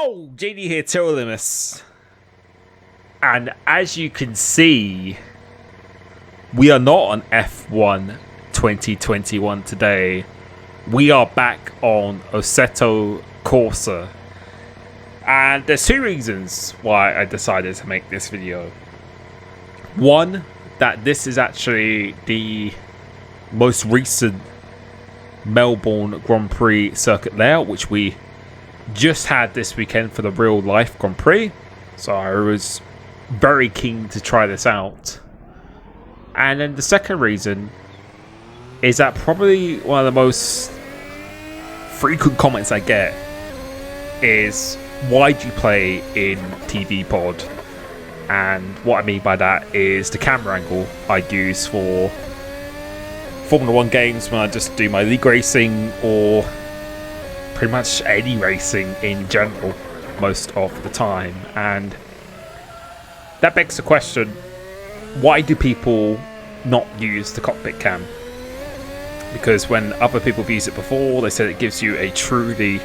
Yo, JD here, Limitless. And as you can see, we are not on F1 2021 today. We are back on Assetto Corsa. And there's two reasons why I decided to make this video. One, that this is actually the most recent Melbourne Grand Prix circuit layout, which we just had this weekend for the real life Grand Prix. So I was very keen to try this out. And then the second reason is that probably one of the most frequent comments I get is, why do you play in TV pod? And what I mean by that is the camera angle I use for Formula 1 games when I just do my league racing, or pretty much any racing in general most of the time. And that begs the question, why do people not use the cockpit cam? Because when other people have used it before, they said it gives you a truly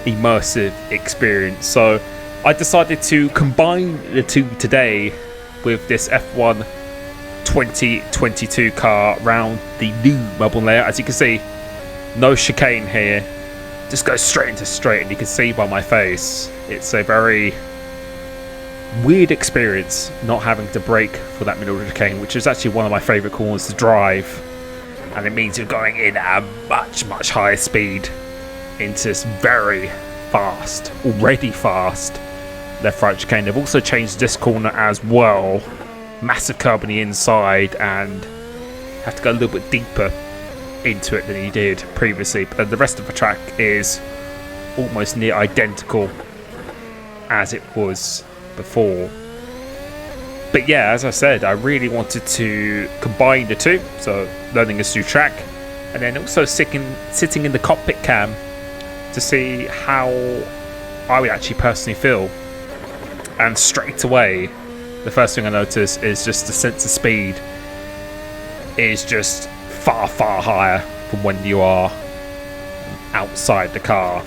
immersive experience. So I decided to combine the two today with this F1 2022 car around the new Melbourne layout. As you can see, no chicane here, just goes straight into straight, and you can see by my face it's a very weird experience not having to brake for that middle chicane, which is actually one of my favourite corners to drive, and it means you're going in at a much higher speed into this very fast, already fast left right chicane. They've also changed this corner as well, massive curb on the inside, and have to go a little bit deeper into it than he did previously, but the rest of the track is almost near identical as it was before. But yeah, as I said, I really wanted to combine the two, so learning this new track and then also sitting in the cockpit cam to see how I would actually personally feel. And straight away, the first thing I notice is just the sense of speed is just far higher from when you are outside the car.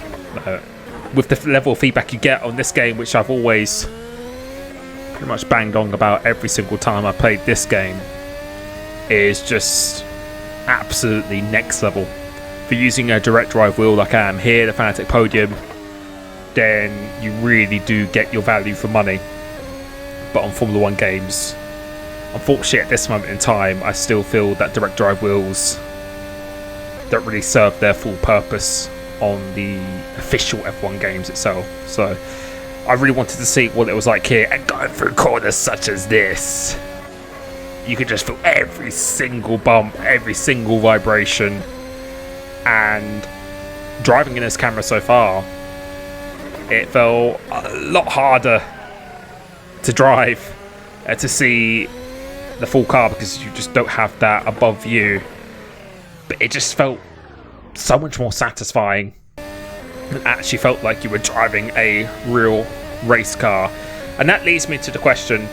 With the level of feedback you get on this game, which I've always pretty much banged on about every single time I played this game, is just absolutely next level. For using a direct drive wheel like I am here, the Fanatic Podium, then you really do get your value for money. But on Formula 1 games, unfortunately at this moment in time, I still feel that direct drive wheels don't really serve their full purpose on the official F1 games itself. So I really wanted to see what it was like here, and going through corners such as this, you could just feel every single bump, every single vibration. And driving in this camera so far, it felt a lot harder to drive, to see the full car, because you just don't have that above view. But it just felt so much more satisfying. It actually felt like you were driving a real race car. And that leads me to the question,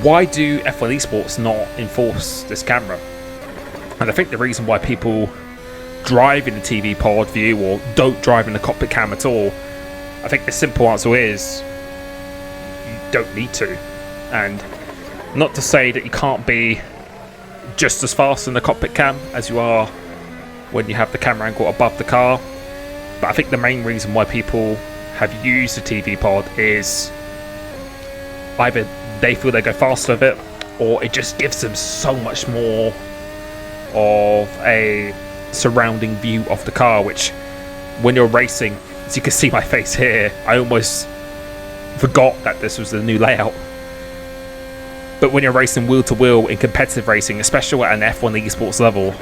why do F1 Esports not enforce this camera? And I think the reason why people drive in the TV pod view or don't drive in the cockpit cam at all, I think the simple answer is you don't need to. And not to say that you can't be just as fast in the cockpit cam as you are when you have the camera angle above the car, but I think the main reason why people have used the TV pod is either they feel they go faster with it, or it just gives them so much more of a surrounding view of the car, which when you're racing, as you can see my face here, I almost forgot that this was the new layout. But when you're racing wheel to wheel in competitive racing, especially at an F1 Esports level,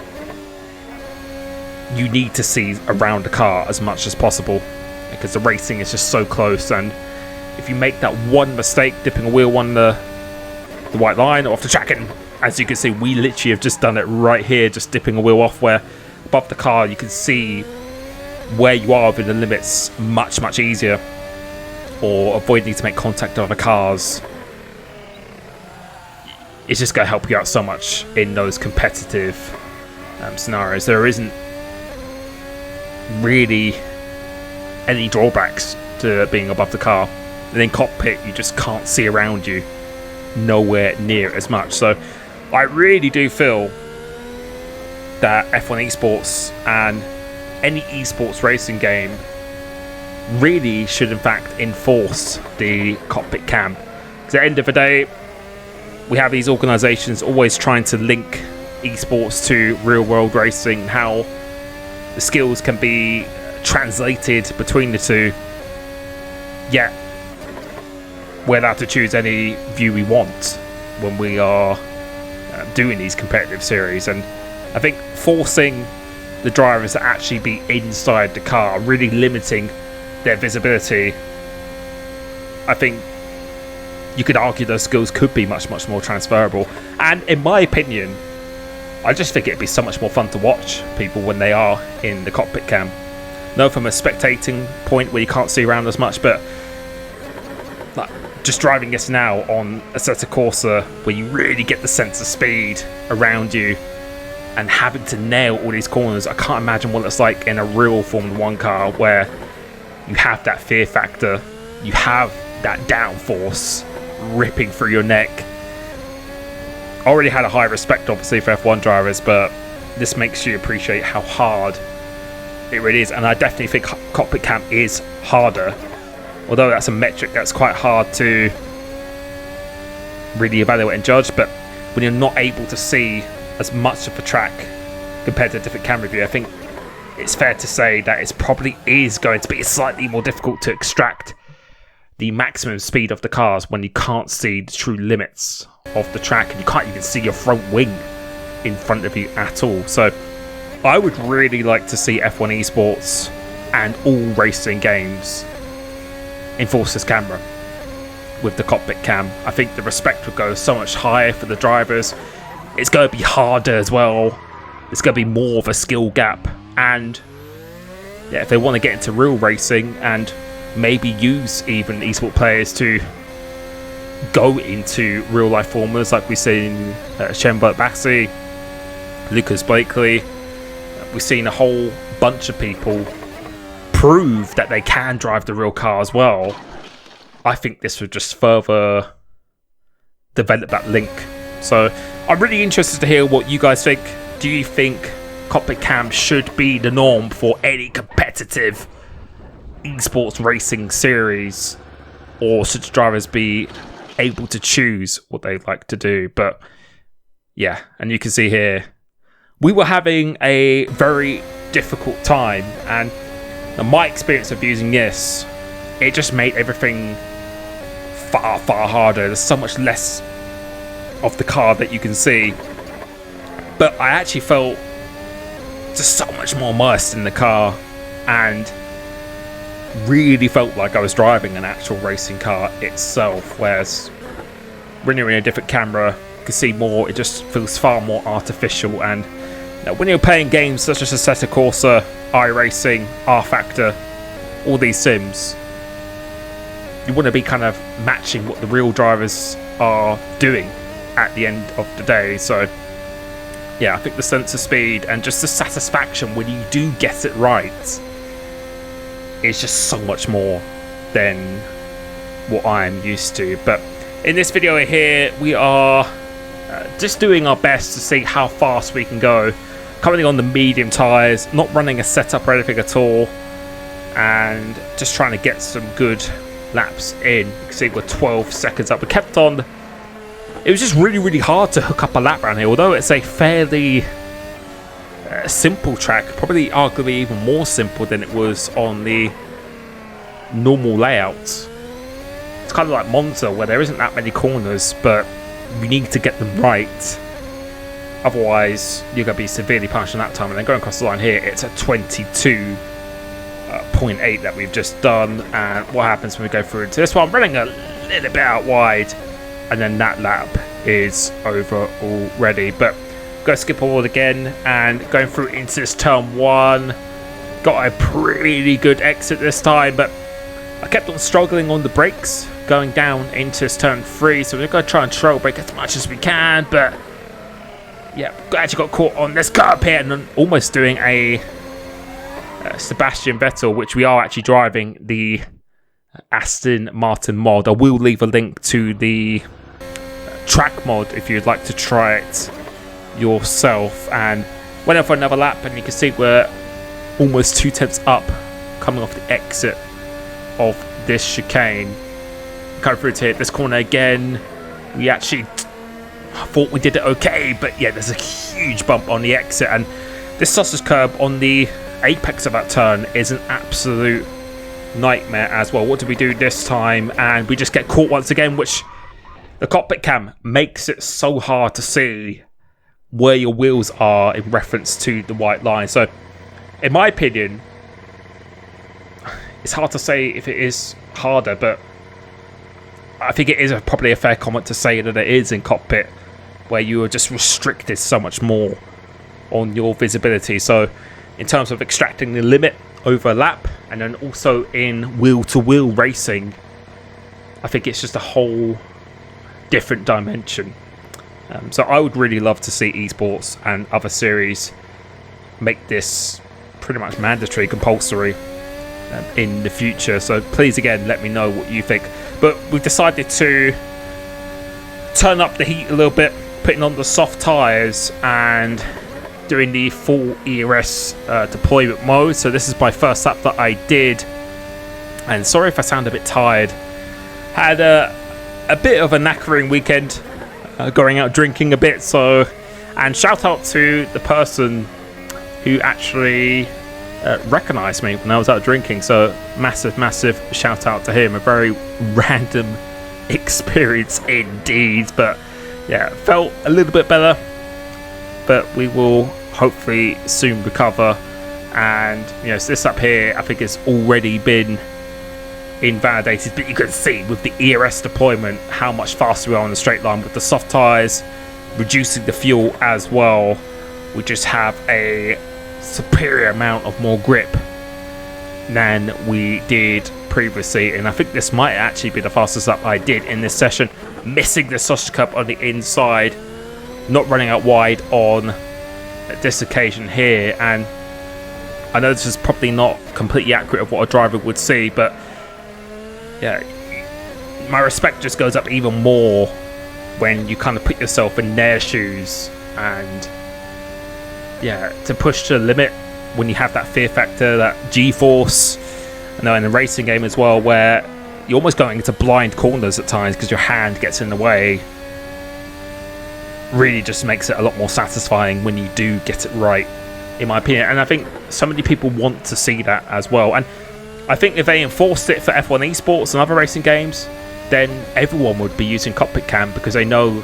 you need to see around the car as much as possible, because the racing is just so close. And if you make that one mistake, dipping a wheel on the white line or off the track, and as you can see, we literally have just done it right here, just dipping a wheel off, where above the car you can see where you are within the limits much easier, or avoiding to make contact with other cars. It's just going to help you out so much in those competitive scenarios. There isn't really any drawbacks to being above the car. And in Cockpit, you just can't see around you, nowhere near as much. So I really do feel that F1 Esports and any esports racing game really should in fact enforce the Cockpit cam. Because at the end of the day, we have these organisations always trying to link esports to real world racing, how the skills can be translated between the two, yet we're allowed to choose any view we want when we are doing these competitive series. And I think forcing the drivers to actually be inside the car, really limiting their visibility, I think you could argue those skills could be much more transferable. And in my opinion, I just think it'd be so much more fun to watch people when they are in the Cockpit cam. No, from a spectating point where you can't see around as much, but like just driving this now on a Assetto Corsa where you really get the sense of speed around you and having to nail all these corners, I can't imagine what it's like in a real Formula 1 car where you have that fear factor, you have that downforce ripping through your neck. I already had a high respect obviously for F1 drivers, but this makes you appreciate how hard it really is. And I definitely think Cockpit cam is harder, although that's a metric that's quite hard to really evaluate and judge. But when you're not able to see as much of the track compared to a different camera view, I think it's fair to say that it probably is going to be slightly more difficult to extract the maximum speed of the cars when you can't see the true limits of the track and you can't even see your front wing in front of you at all. So I would really like to see F1 Esports and all racing games enforce this camera with the Cockpit cam. I think the respect would go so much higher for the drivers. It's going to be harder as well. It's going to be more of a skill gap. And yeah, if they want to get into real racing and maybe use even esports players to go into real life formulas, like we've seen Shembert Bassi, Lucas Blakely, we've seen a whole bunch of people prove that they can drive the real car as well. I think this would just further develop that link. So I'm really interested to hear what you guys think. Do you think Cockpit cam should be the norm for any competitive esports racing series, or should drivers be able to choose what they like to do? But yeah, and you can see here we were having a very difficult time, and my experience of using this, it just made everything far harder. There's so much less of the car that you can see, but I actually felt just so much more immersed in the car and really felt like I was driving an actual racing car itself. Whereas when you're in a different camera, you can see more, it just feels far more artificial. And when you're playing games such as Assetto Corsa, iRacing, R-Factor, all these sims, you want to be kind of matching what the real drivers are doing at the end of the day. So yeah, I think the sense of speed and just the satisfaction when you do get it right is just so much more than what I'm used to. But in this video here, we are just doing our best to see how fast we can go. Currently on the medium tyres, not running a setup or anything at all, and just trying to get some good laps in. You can see we're 12 seconds up. We kept on. It was just really hard to hook up a lap around here, although it's a fairly simple track, probably arguably even more simple than it was on the normal layout. It's kind of like Monza, where there isn't that many corners, but you need to get them right, otherwise you're going to be severely punished on that time. And then going across the line here, it's a 22.8 that we've just done. And what happens when we go through into this one? I'm running a little bit out wide, and then that lap is over already. But go skip forward again and going through into this turn one. Got a pretty good exit this time, but I kept on struggling on the brakes going down into this turn 3, so we're going to try and trail brake as much as we can. But yeah, actually got caught on this curb here and almost doing a Sebastian Vettel, which we are actually driving the Aston Martin mod. I will leave a link to the track mod if you'd like to try it yourself. And went out for another lap, and you can see we're almost 2/10 up coming off the exit of this chicane. Coming through to hit this corner again. We actually thought we did it okay, but yeah, there's a huge bump on the exit, and this sausage curb on the apex of that turn is an absolute nightmare as well. What did we do this time? And we just get caught once again, which the cockpit cam makes it so hard to see where your wheels are in reference to the white line. So in my opinion, it's hard to say if it is harder, but I think it is probably a fair comment to say that it is in cockpit, where you are just restricted so much more on your visibility. So in terms of extracting the limit over a lap, and then also in wheel-to-wheel racing, I think it's just a whole different dimension. So I would really love to see Esports and other series make this pretty much mandatory, compulsory in the future. So please, again, let me know what you think. But we've decided to turn up the heat a little bit, putting on the soft tyres and doing the full ERS deployment mode. So this is my first lap that I did, and sorry if I sound a bit tired. Had a bit of a knackering weekend, going out drinking a bit. So, and shout out to the person who actually recognised me when I was out drinking. So massive shout out to him. A very random experience indeed, but yeah, felt a little bit better, but we will hopefully soon recover. And so this up here I think has already been invalidated, but you can see with the ERS deployment how much faster we are on the straight line with the soft tyres, reducing the fuel as well. We just have a superior amount of more grip than we did previously, and I think this might actually be the fastest lap I did in this session, missing the sausage cup on the inside, not running out wide on this occasion here. And I know this is probably not completely accurate of what a driver would see, but yeah, my respect just goes up even more when you kind of put yourself in their shoes, and yeah, to push to the limit when you have that fear factor, that G-force. I know in the racing game as well, where you're almost going into blind corners at times because your hand gets in the way, really just makes it a lot more satisfying when you do get it right, in my opinion. And I think so many people want to see that as well. And I think if they enforced it for F1 Esports and other racing games, then everyone would be using Cockpit Cam, because they know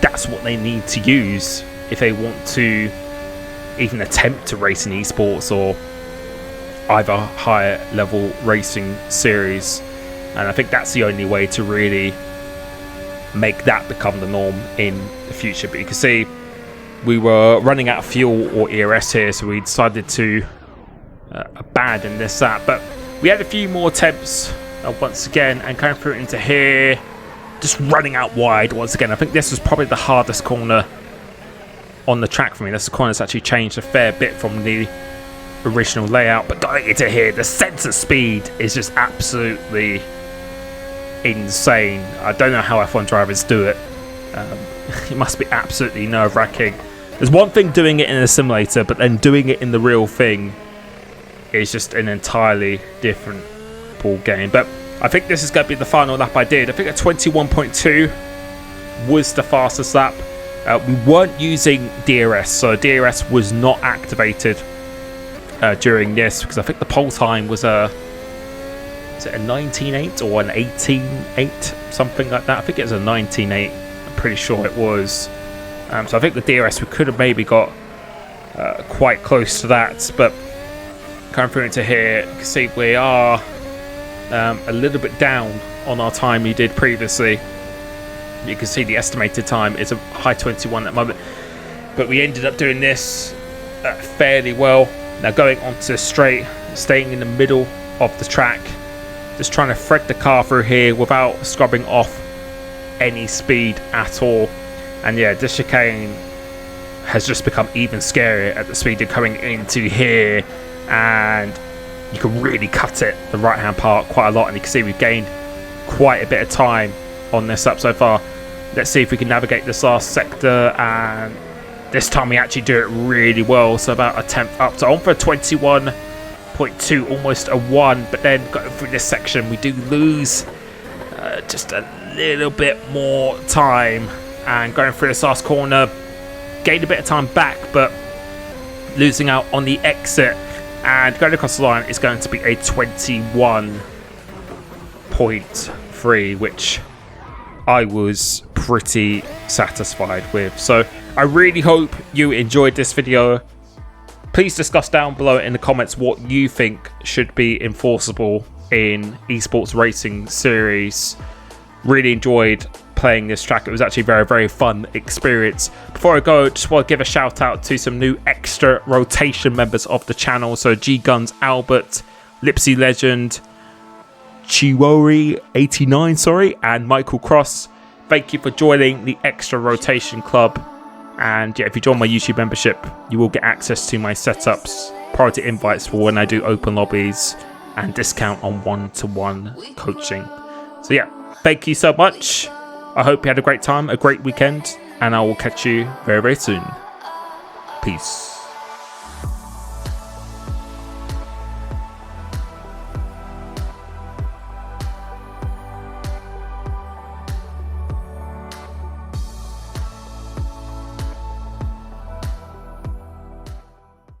that's what they need to use if they want to even attempt to race in esports or either higher level racing series. And I think that's the only way to really make that become the norm in the future. But you can see we were running out of fuel or ERS here, so we decided to abandon this lap. But we had a few more attempts once again, and going through into here, just running out wide once again. I think this was probably the hardest corner on the track for me. This corner has actually changed a fair bit from the original layout, but going into here, the sense of speed is just absolutely insane. I don't know how F1 drivers do it. It must be absolutely nerve-wracking. There's one thing doing it in a simulator, but then doing it in the real thing is just an entirely different ball game. But I think this is going to be the final lap I did. I think a 21.2 was the fastest lap. We weren't using DRS, so DRS was not activated during this, because I think the pole time was is it a 19.8 or an 18.8, something like that. I think it was a 19.8. I'm pretty sure it was. So I think the DRS, we could have maybe got quite close to that. But coming through into here, you can see we are a little bit down on our time we did previously. You can see the estimated time is a high 21 at the moment, but we ended up doing this fairly well. Now going onto straight, staying in the middle of the track, just trying to thread the car through here without scrubbing off any speed at all. And yeah, this chicane has just become even scarier at the speed you're coming into here. and you can really cut it, the right hand part, quite a lot, and you can see we've gained quite a bit of time on this up so far. Let's see if we can navigate this last sector, and this time we actually do it really well. So about a 10th up, so on for 21.2, almost a 1, but then going through this section we do lose just a little bit more time, and going through this last corner gained a bit of time back, but losing out on the exit, and going across the line is going to be a 21.3, which I was pretty satisfied with. So I really hope you enjoyed this video. Please discuss down below in the comments what you think should be enforceable in esports racing series. Really enjoyed playing this track. It was actually a very, very fun experience. Before I go, just want to give a shout out to some new extra rotation members of the channel. So G Guns Albert, Lipsy Legend, Chiwori89, and Michael Cross. Thank you for joining the extra rotation club. And yeah, if you join my YouTube membership, you will get access to my setups, priority invites for when I do open lobbies, and discount on one-to-one coaching. So yeah, thank you so much. I hope you had a great time, a great weekend, and I will catch you very, very soon. Peace.